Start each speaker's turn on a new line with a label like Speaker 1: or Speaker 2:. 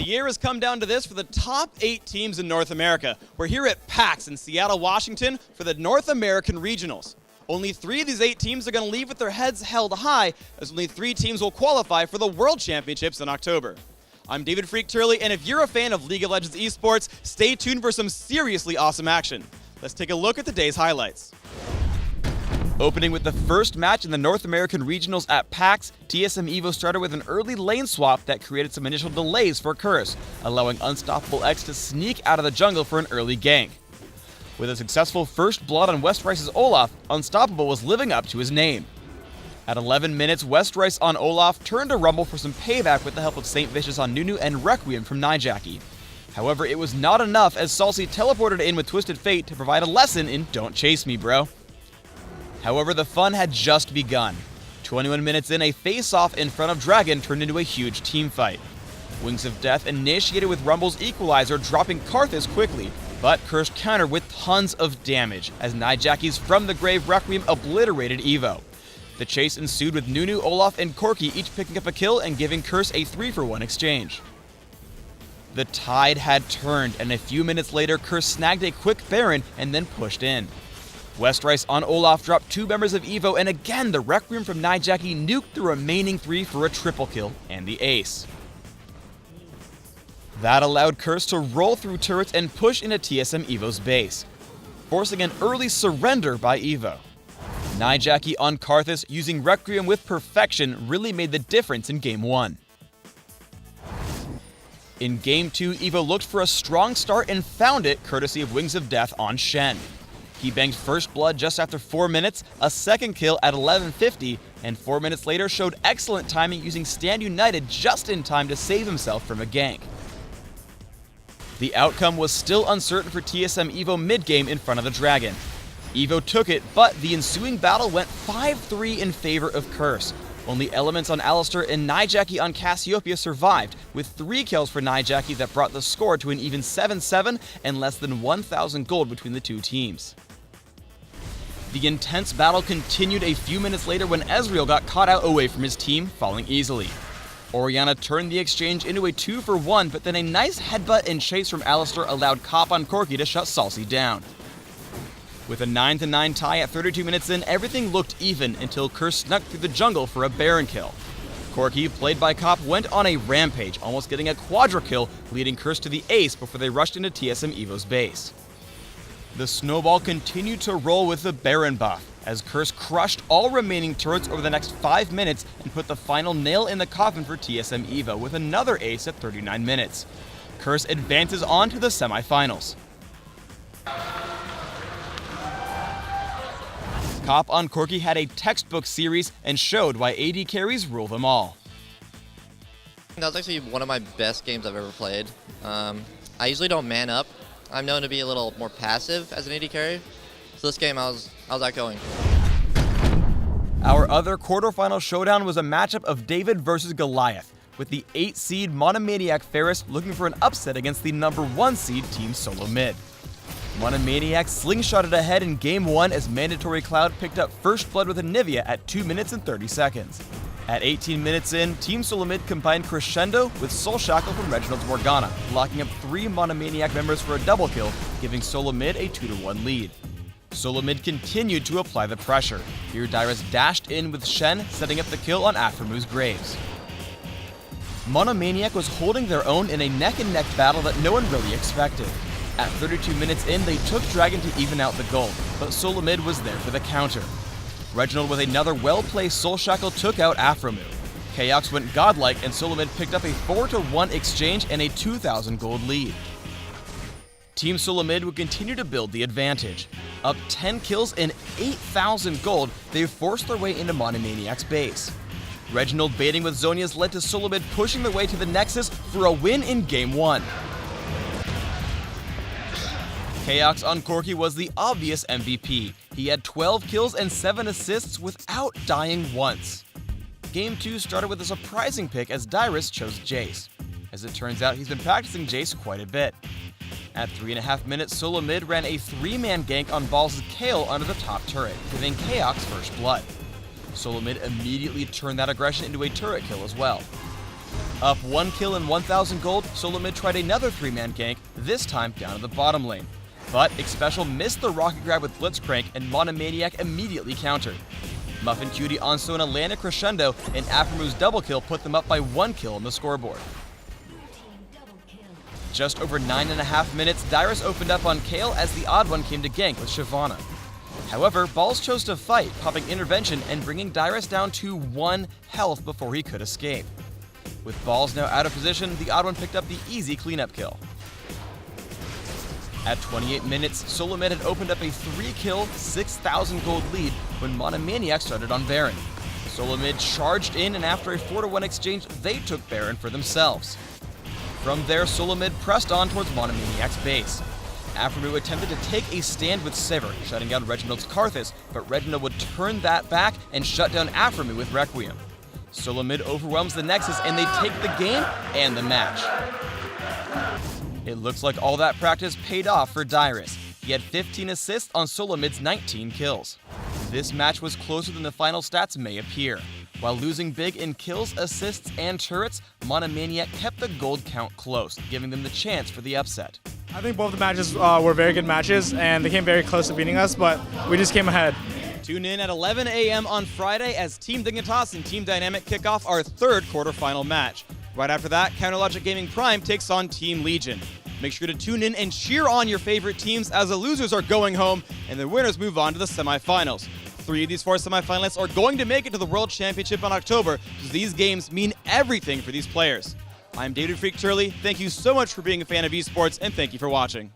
Speaker 1: year has come down to this for the top 8 teams in North America. We're here at PAX in Seattle, Washington for the North American Regionals. Only 3 of these 8 teams are going to leave with their heads held high, as only 3 teams will qualify for the World Championships in October. I'm David Freak Turley, and if you're a fan of League of Legends esports, stay tuned for some seriously awesome action. Let's take a look at the day's highlights. Opening with the first match in the North American Regionals at PAX, TSM Evo started with an early lane swap that created some initial delays for Curse, allowing Unstoppable X to sneak out of the jungle for an early gank. With a successful first blood on Westrice's Olaf, Unstoppable was living up to his name. At 11 minutes, Westrice on Olaf turned to Rumble for some payback with the help of Saint Vicious on Nunu and Requiem from Nijaki. However, it was not enough as Salsi teleported in with Twisted Fate to provide a lesson in "Don't chase me, bro." However, the fun had just begun. 21 minutes in, a face-off in front of Dragon turned into a huge team fight. Wings of Death initiated with Rumble's Equalizer, dropping Karthus quickly, but Curse countered with tons of damage as Nijaki's From the Grave Requiem obliterated Evo. The chase ensued with Nunu, Olaf, and Corki each picking up a kill and giving Curse a 3-for-1 exchange. The tide had turned, and a few minutes later, Curse snagged a quick Baron and then pushed in. Westrice on Olaf dropped 2 members of Evo, and again the Requiem from Nijaki nuked the remaining 3 for a triple kill and the ace. That allowed Curse to roll through turrets and push into TSM Evo's base, forcing an early surrender by Evo. Nijaki on Karthus using Requiem with perfection really made the difference in Game 1. In Game 2, Evo looked for a strong start and found it courtesy of Wings of Death on Shen. He banged first blood just after 4 minutes, a second kill at 11:50, and 4 minutes later showed excellent timing using Stand United just in time to save himself from a gank. The outcome was still uncertain for TSM Evo mid-game in front of the Dragon. Evo took it, but the ensuing battle went 5-3 in favor of Curse. Only Elements on Alistar and Nijaki on Cassiopeia survived, with 3 kills for Nijaki that brought the score to an even 7-7 and less than 1,000 gold between the 2 teams. The intense battle continued a few minutes later when Ezreal got caught out away from his team, falling easily. Orianna turned the exchange into a 2-for-1, but then a nice headbutt and chase from Alistar allowed Cop on Corki to shut Salsi down. With a 9-9 tie at 32 minutes in, everything looked even until Curse snuck through the jungle for a Baron kill. Corki, played by Cop, went on a rampage, almost getting a quadra kill, leading Curse to the ace before they rushed into TSM Evo's base. The snowball continued to roll with the Baron buff, as Curse crushed all remaining turrets over the next 5 minutes and put the final nail in the coffin for TSM Evo with another ace at 39 minutes. Curse advances on to the semifinals. Cop on Corki had a textbook series and showed why AD carries rule them all.
Speaker 2: That was actually one of my best games I've ever played. I usually don't man up. I'm known to be a little more passive as an AD carry. So this game, I was outgoing.
Speaker 1: Our other quarterfinal showdown was a matchup of David versus Goliath, with the 8-seed Monomaniac Ferris looking for an upset against the number 1 seed Team Solo Mid. Monomaniac slingshotted ahead in Game 1 as Mandatory Cloud picked up first blood with Anivia at 2 minutes and 30 seconds. At 18 minutes in, Team Solomid combined Crescendo with Soul Shackle from Reginald's Morgana, locking up 3 Monomaniac members for a double kill, giving Solomid a 2-1 lead. Solomid continued to apply the pressure. Here Dyrus dashed in with Shen, setting up the kill on Aphromu's Graves. Monomaniac was holding their own in a neck-and-neck battle that no one really expected. At 32 minutes in, they took Dragon to even out the gold, but Solomid was there for the counter. Reginald with another well-placed Soul Shackle took out Aphromu. Chaos went godlike and Solomid picked up a 4-1 exchange and a 2,000 gold lead. Team Solomid would continue to build the advantage. Up 10 kills and 8,000 gold, they forced their way into Monomaniac's base. Reginald baiting with Zhonya's led to Solomid pushing their way to the Nexus for a win in Game 1. Chaos on Corki was the obvious MVP. He had 12 kills and 7 assists without dying once. Game 2 started with a surprising pick as Dyrus chose Jace. As it turns out, he's been practicing Jace quite a bit. At 3.5 minutes, Solo Mid ran a 3-man gank on Balls' Kale under the top turret, giving Chaos first blood. Solo Mid immediately turned that aggression into a turret kill as well.
Speaker 3: Up 1 kill and 1,000 gold, Solo Mid tried another 3-man gank, this time down in the bottom lane. But Xpecial missed the rocket grab with Blitzcrank and Monomaniac immediately countered. Muffin Cutie on Sona landed crescendo, and Aphromu's double kill put them up by 1 kill on the scoreboard. Just over 9.5 minutes, Dyrus opened up on Kale as the odd one came to gank with Shyvana. However, Balls chose to fight, popping intervention and bringing Dyrus down to 1 health before he could escape. With Balls now out of position, the odd one picked up the easy cleanup kill. At 28 minutes, Solo Mid had opened up a 3-kill, 6,000 gold lead when Monomaniac started on Baron. Solo Mid charged in, and after a 4-1 exchange, they took Baron for themselves. From there, Solo Mid pressed on towards Monomaniac's base. Aphromu attempted to take a stand with Sivir, shutting down Reginald's Karthus, but Reginald would turn that back and shut down Aphromu with Requiem. Solo Mid overwhelms the Nexus, and they take the game and the match. It looks like all that practice paid off for Dyrus. He had 15 assists on Solo Mid's 19 kills. This match was closer than the final stats may appear. While losing big in kills, assists, and turrets, Monomaniac kept the gold count close, giving them the chance for the upset.
Speaker 4: I think both the matches were very good matches, and they came very close to beating us, but we just came ahead.
Speaker 1: Tune in at 11 a.m. on Friday as Team Dignitas and Team Dynamic kick off our third quarterfinal match. Right after that, Counterlogic Gaming Prime takes on Team Legion. Make sure to tune in and cheer on your favorite teams as the losers are going home and the winners move on to the semifinals. 3 of these 4 semifinalists are going to make it to the World Championship in October, because these games mean everything for these players. I'm David Freak Turley. Thank you so much for being a fan of esports, and thank you for watching.